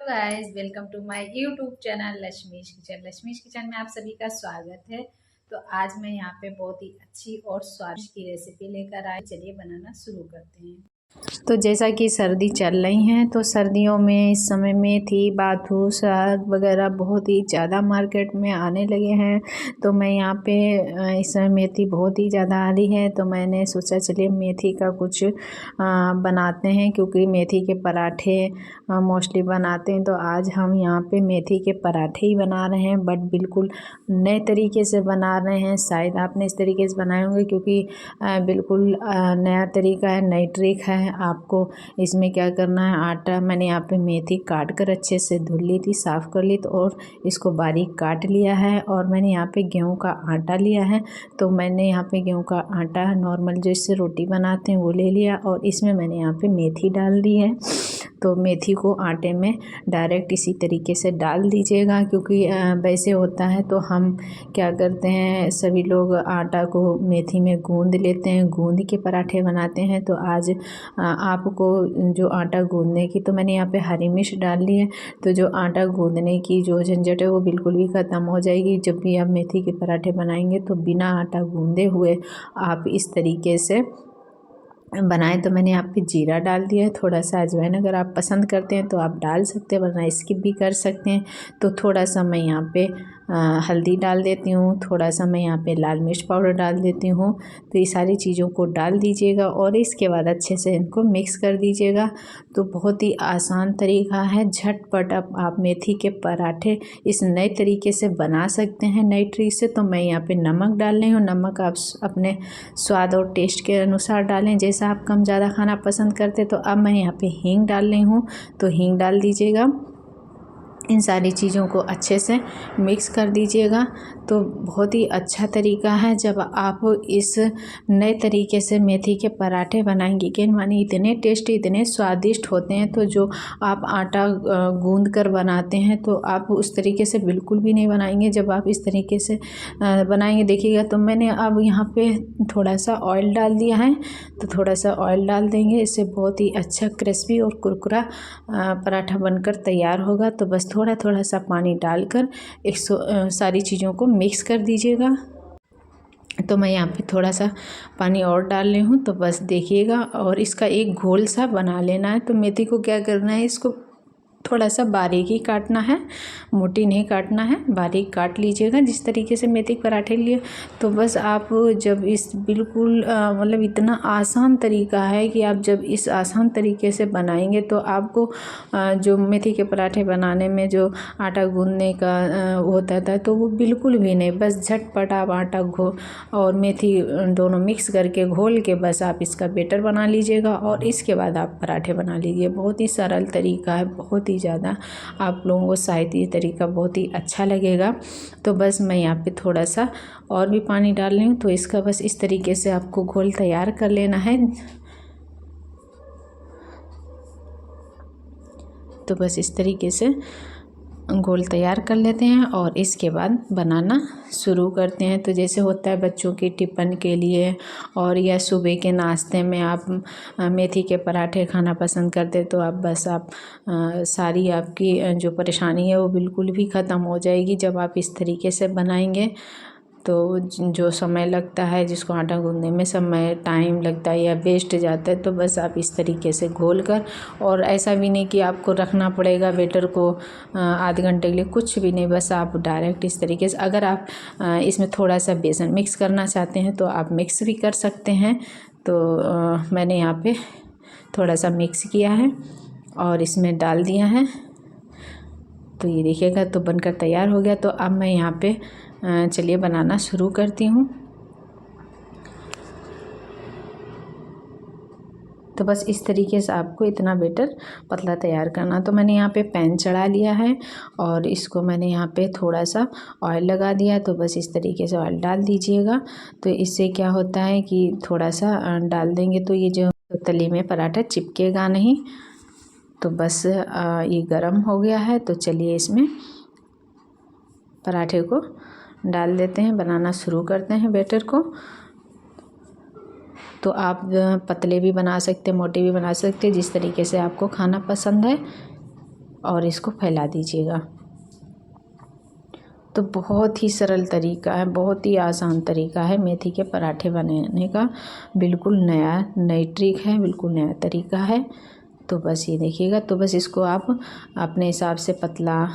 Guys, welcome to my YouTube channel Lakshmi's kitchen. Lakshmi's kitchen में आप सभी का स्वागत है। तो आज मैं यहाँ पे बहुत ही अच्छी और स्वादिष्ट की रेसिपी लेकर आई। चलिए बनाना शुरू करते हैं। तो जैसा कि सर्दी चल रही हैं, तो सर्दियों में इस समय मेथी, बाथू, साग वगैरह बहुत ही ज़्यादा मार्केट में आने लगे हैं। तो मैं यहाँ पे इस समय मेथी बहुत ही ज़्यादा आ रही है, तो मैंने सोचा चलिए मेथी का कुछ बनाते हैं, क्योंकि मेथी के पराठे मोस्टली बनाते हैं। तो आज हम यहाँ पे मेथी के पराठे ही बना रहे हैं, बट बिल्कुल नए तरीके से बना रहे हैं। शायद आपने इस तरीके से बनाए होंगे, क्योंकि बिल्कुल नया तरीका है, नई ट्रिक है। आपको इसमें क्या करना है, आटा मैंने यहाँ पे मेथी काट कर अच्छे से धुल ली थी, साफ़ कर ली, तो और इसको बारीक काट लिया है। और मैंने यहाँ पे गेहूं का आटा लिया है। तो मैंने यहाँ पे गेहूं का आटा नॉर्मल जो इससे रोटी बनाते हैं वो ले लिया, और इसमें मैंने यहाँ पे मेथी डाल दी है। तो मेथी को आटे में डायरेक्ट इसी तरीके से डाल दीजिएगा, क्योंकि वैसे होता है तो हम क्या करते हैं, सभी लोग आटा को मेथी में गूंद लेते हैं, गूंद के पराठे बनाते हैं। तो आज आपको जो आटा गूंदने की, तो मैंने यहाँ पे हरी मिर्च डाल ली है। तो जो आटा गूंदने की जो झंझट है वो बिल्कुल भी ख़त्म हो जाएगी। जब भी आप मेथी के पराठे बनाएंगे तो बिना आटा गूंदे हुए आप इस तरीके से बनाएं। तो मैंने यहाँ पे जीरा डाल दिया है, थोड़ा सा अजवाइन अगर आप पसंद करते हैं तो आप डाल सकते हैं, वरना स्किप भी कर सकते हैं। तो थोड़ा सा मैं यहाँ पे हल्दी डाल देती हूँ, थोड़ा सा मैं यहाँ पे लाल मिर्च पाउडर डाल देती हूँ। तो ये सारी चीज़ों को डाल दीजिएगा और इसके बाद अच्छे से इनको मिक्स कर दीजिएगा। तो बहुत ही आसान तरीका है, झटपट आप मेथी के पराठे इस नए तरीके से बना सकते हैं, नई ट्रिक से। तो मैं यहाँ पे नमक डाल रही हूँ। नमक आप अपने स्वाद और टेस्ट के अनुसार डालें, जैसा आप कम ज़्यादा खाना पसंद करते। तो अब मैं यहाँ पे हींग डाल रही हूँ, तो हींग डाल दीजिएगा। इन सारी चीज़ों को अच्छे से मिक्स कर दीजिएगा। तो बहुत ही अच्छा तरीका है जब आप इस नए तरीके से मेथी के पराठे बनाएंगे, कि मानी इतने टेस्टी, इतने स्वादिष्ट होते हैं। तो जो आप आटा गूंद कर बनाते हैं, तो आप उस तरीके से बिल्कुल भी नहीं बनाएंगे जब आप इस तरीके से बनाएंगे। देखिएगा, तो मैंने अब यहाँ पे थोड़ा सा ऑयल डाल दिया है। तो थोड़ा सा ऑयल डाल देंगे, इससे बहुत ही अच्छा क्रिस्पी और कुरकुरा पराठा बनकर तैयार होगा। तो बस थोड़ा थोड़ा सा पानी डालकर सारी चीज़ों को मिक्स कर दीजिएगा। तो मैं यहाँ पे थोड़ा सा पानी और डाल रही हूँ। तो बस देखिएगा, और इसका एक घोल सा बना लेना है। तो मेथी को क्या करना है, इसको थोड़ा सा बारीक ही काटना है, मोटी नहीं काटना है, बारीक काट लीजिएगा जिस तरीके से मेथी के पराठे लिए। तो बस आप जब इस बिल्कुल मतलब इतना आसान तरीका है कि आप जब इस आसान तरीके से बनाएंगे तो आपको जो मेथी के पराठे बनाने में जो आटा गूंदने का होता था, तो वो बिल्कुल भी नहीं। बस झटपट आप आटा और मेथी दोनों मिक्स करके घोल के बस आप इसका बैटर बना लीजिएगा, और इसके बाद आप पराठे बना लीजिए। बहुत ही सरल तरीका है, बहुत ही ज़्यादा आप लोगों को शायद ये तरीका बहुत ही अच्छा लगेगा। तो बस मैं यहाँ पे थोड़ा सा और भी पानी डाल रही हूँ। तो इसका बस इस तरीके से आपको घोल तैयार कर लेना है। तो बस इस तरीके से घोल तैयार कर लेते हैं और इसके बाद बनाना शुरू करते हैं। तो जैसे होता है बच्चों की टिफ़िन के लिए, और या सुबह के नाश्ते में आप मेथी के पराठे खाना पसंद करते, तो आप सारी आपकी जो परेशानी है वो बिल्कुल भी ख़त्म हो जाएगी जब आप इस तरीके से बनाएंगे। तो जो समय लगता है, जिसको आटा गूंदने में समय टाइम लगता है या वेस्ट जाता है, तो बस आप इस तरीके से घोल कर, और ऐसा भी नहीं कि आपको रखना पड़ेगा बैटर को आधे घंटे के लिए, कुछ भी नहीं। बस आप डायरेक्ट इस तरीके से, अगर आप इसमें थोड़ा सा बेसन मिक्स करना चाहते हैं तो आप मिक्स भी कर सकते हैं। तो मैंने यहाँ पे थोड़ा सा मिक्स किया है और इसमें डाल दिया है। तो ये देखिएगा, तो बनकर तैयार हो गया। तो अब मैं यहाँ पे चलिए बनाना शुरू करती हूँ। तो बस इस तरीके से आपको इतना बैटर पतला तैयार करना। तो मैंने यहाँ पे पैन चढ़ा लिया है और इसको मैंने यहाँ पे थोड़ा सा ऑयल लगा दिया। तो बस इस तरीके से ऑयल डाल दीजिएगा। तो इससे क्या होता है कि थोड़ा सा डाल देंगे तो ये जो तली में पराठा चिपकेगा नहीं। तो बस ये गरम हो गया है। तो चलिए इसमें पराठे को डाल देते हैं, बनाना शुरू करते हैं बैटर को। तो आप पतले भी बना सकते हैं, मोटे भी बना सकते हैं, जिस तरीके से आपको खाना पसंद है। और इसको फैला दीजिएगा। तो बहुत ही सरल तरीका है, बहुत ही आसान तरीका है मेथी के पराठे बनाने का। बिल्कुल नई ट्रिक है, बिल्कुल नया तरीका है। तो बस ये देखिएगा। तो बस इसको आप अपने हिसाब से पतला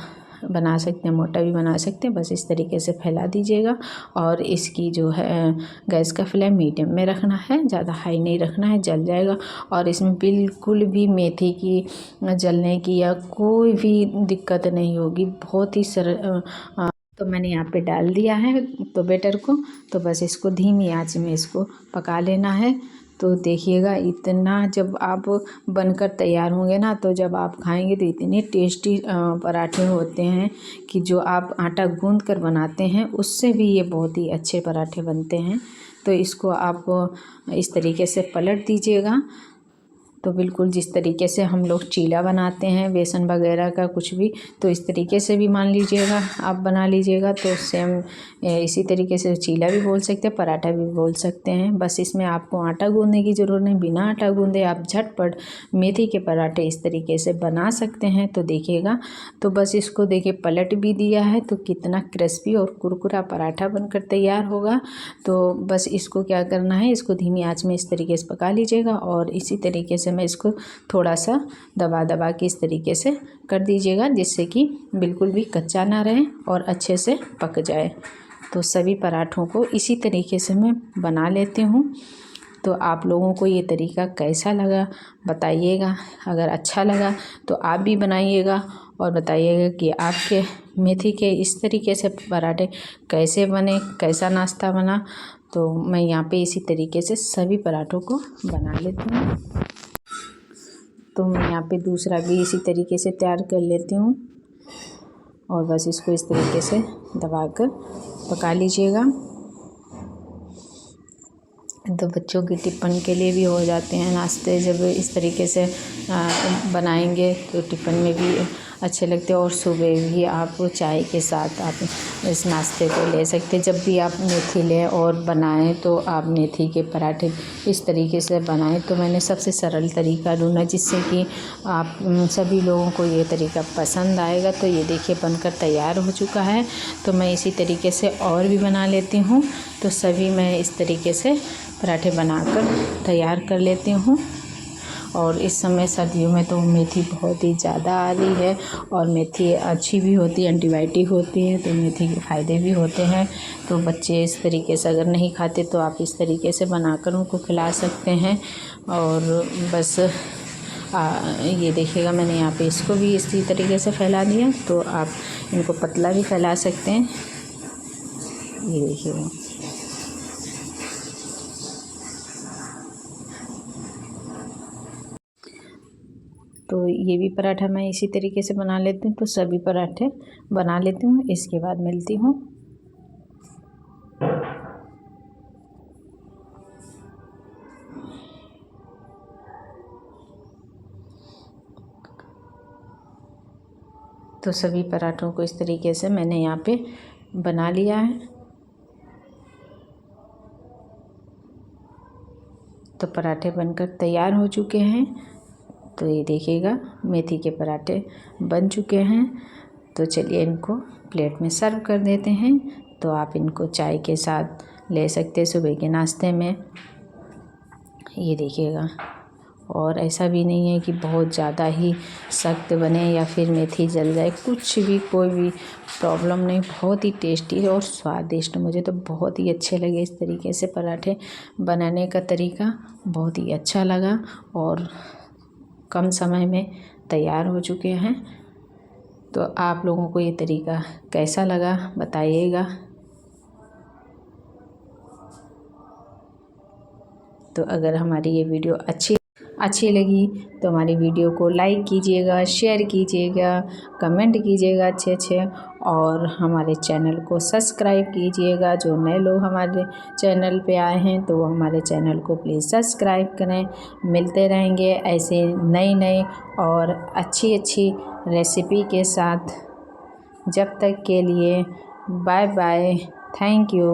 बना सकते हैं, मोटा भी बना सकते हैं। बस इस तरीके से फैला दीजिएगा और इसकी जो है गैस का फ्लेम मीडियम में रखना है, ज़्यादा हाई नहीं रखना है, जल जाएगा। और इसमें बिल्कुल भी मेथी की जलने की या कोई भी दिक्कत नहीं होगी, बहुत ही सरल। तो मैंने यहाँ पे डाल दिया है तो बैटर को। तो बस इसको धीमी आंच में इसको पका लेना है। तो देखिएगा इतना जब आप बनकर तैयार होंगे ना, तो जब आप खाएंगे तो इतने टेस्टी पराठे होते हैं कि जो आप आटा गूंद कर बनाते हैं उससे भी ये बहुत ही अच्छे पराठे बनते हैं। तो इसको आप इस तरीके से पलट दीजिएगा। तो बिल्कुल जिस तरीके से हम लोग चीला बनाते हैं बेसन वगैरह का कुछ भी, तो इस तरीके से भी मान लीजिएगा आप बना लीजिएगा। तो सेम इसी तरीके से चीला भी बोल सकते हैं, पराठा भी बोल सकते हैं। बस इसमें आपको आटा गूंदने की ज़रूरत नहीं, बिना आटा गूंदे आप झटपट मेथी के पराठे इस तरीके से बना सकते हैं। तो देखिएगा, तो बस इसको देखिए पलट भी दिया है तो कितना क्रिस्पी और कुरकुरा पराठा बनकर तैयार होगा। तो बस इसको क्या करना है, इसको धीमी आँच में इस तरीके से पका लीजिएगा और इसी तरीके से मैं इसको थोड़ा सा दबा के इस तरीके से कर दीजिएगा, जिससे कि बिल्कुल भी कच्चा ना रहे और अच्छे से पक जाए। तो सभी पराठों को इसी तरीके से मैं बना लेती हूँ। तो आप लोगों को ये तरीका कैसा लगा बताइएगा। अगर अच्छा लगा तो आप भी बनाइएगा और बताइएगा कि आपके मेथी के इस तरीके से पराठे कैसे बने, कैसा नाश्ता बना। तो मैं यहाँ पे इसी तरीके से सभी पराठों को बना लेती हूँ। तो मैं यहाँ पे दूसरा भी इसी तरीके से तैयार कर लेती हूँ और बस इसको इस तरीके से दबाकर पका लीजिएगा। तो बच्चों की टिफ़िन के लिए भी हो जाते हैं नाश्ते, जब इस तरीके से बनाएंगे तो टिफ़िन में भी अच्छे लगते हैं। और सुबह भी आप चाय के साथ आप इस नाश्ते को ले सकते हैं। जब भी आप मेथी लें और बनाएं तो आप मेथी के पराठे इस तरीके से बनाएं। तो मैंने सबसे सरल तरीका ढूंढा जिससे कि आप सभी लोगों को ये तरीका पसंद आएगा। तो ये देखिए बनकर तैयार हो चुका है। तो मैं इसी तरीके से और भी बना लेती हूँ। तो सभी मैं इस तरीके से पराठे बनाकर तैयार कर लेती हूँ। और इस समय सर्दियों में तो मेथी बहुत ही ज़्यादा आ रही है और मेथी अच्छी भी होती है, एंटीबायोटिक होती है, तो मेथी के फ़ायदे भी होते हैं। तो बच्चे इस तरीके से अगर नहीं खाते तो आप इस तरीके से बनाकर उनको खिला सकते हैं। और बस ये देखिएगा मैंने यहाँ पे इसको भी इसी तरीके से फैला दिया। तो आप इनको पतला भी फैला सकते हैं। ये देखिएगा। तो ये भी पराठा मैं इसी तरीके से बना लेती हूँ। तो सभी पराठे बना लेती हूँ, इसके बाद मिलती हूँ। तो सभी पराठों को इस तरीके से मैंने यहाँ पे बना लिया है। तो पराठे बनकर तैयार हो चुके हैं। तो ये देखिएगा मेथी के पराठे बन चुके हैं। तो चलिए इनको प्लेट में सर्व कर देते हैं। तो आप इनको चाय के साथ ले सकते हैं सुबह के नाश्ते में। ये देखिएगा, और ऐसा भी नहीं है कि बहुत ज़्यादा ही सख्त बने या फिर मेथी जल जाए, कुछ भी कोई भी प्रॉब्लम नहीं। बहुत ही टेस्टी और स्वादिष्ट, मुझे तो बहुत ही अच्छे लगे। इस तरीके से पराठे बनाने का तरीका बहुत ही अच्छा लगा और कम समय में तैयार हो चुके हैं। तो आप लोगों को ये तरीका कैसा लगा बताइएगा। तो अगर हमारी ये वीडियो अच्छी लगी तो हमारी वीडियो को लाइक कीजिएगा, शेयर कीजिएगा, कमेंट कीजिएगा अच्छे और हमारे चैनल को सब्सक्राइब कीजिएगा। जो नए लोग हमारे चैनल पे आए हैं तो वो हमारे चैनल को प्लीज़ सब्सक्राइब करें। मिलते रहेंगे ऐसे नई और अच्छी रेसिपी के साथ। जब तक के लिए बाय बाय, थैंक यू।